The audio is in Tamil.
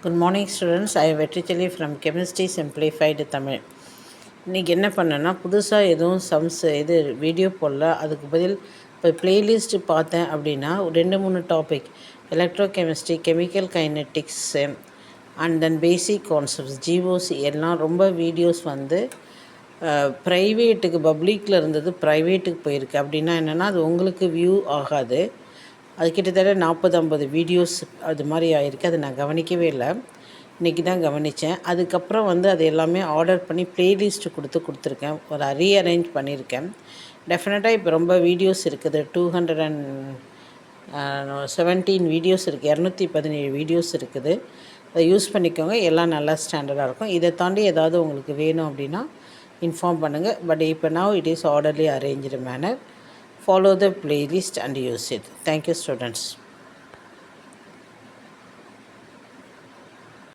Good morning students. I am Vetrichali from Chemistry Simplified Tamil. இன்றைக்கி என்ன பண்ணேன்னா புதுசாக எதுவும் இது வீடியோ போடல. அதுக்கு பதில் இப்போ ப்ளேலிஸ்ட்டு பார்த்தேன் அப்படின்னா 2-3 topic electro chemistry, chemical kinetics and then basic concepts, GOC எல்லாம் ரொம்ப வீடியோஸ் வந்து ப்ரைவேட்டுக்கு பப்ளிக்கில் இருந்தது ப்ரைவேட்டுக்கு போயிருக்கு. அப்படின்னா என்னென்னா அது உங்களுக்கு வியூ ஆகாது. அது கிட்டத்தட்ட 40-50 வீடியோஸ் அது மாதிரி ஆகிருக்கு. அது நான் கவனிக்கவே இல்லை, இன்றைக்கி தான் கவனித்தேன். அதுக்கப்புறம் வந்து அது எல்லாமே ஆர்டர் பண்ணி ப்ளேலிஸ்ட்டு கொடுத்துருக்கேன். ஒரு ரீஅரேஞ்ச் பண்ணியிருக்கேன். டெஃபினட்டாக இப்போ ரொம்ப வீடியோஸ் இருக்குது. 217 வீடியோஸ் இருக்குது, 217 வீடியோஸ் இருக்குது. அதை யூஸ் பண்ணிக்கோங்க. எல்லாம் நல்லா ஸ்டாண்டர்டாக இருக்கும். இதை தாண்டி ஏதாவது உங்களுக்கு வேணும் அப்படின்னா இன்ஃபார்ம் பண்ணுங்கள். பட் இப்போ now it is orderly arranged manner. Follow the playlist and use it. Thank you students.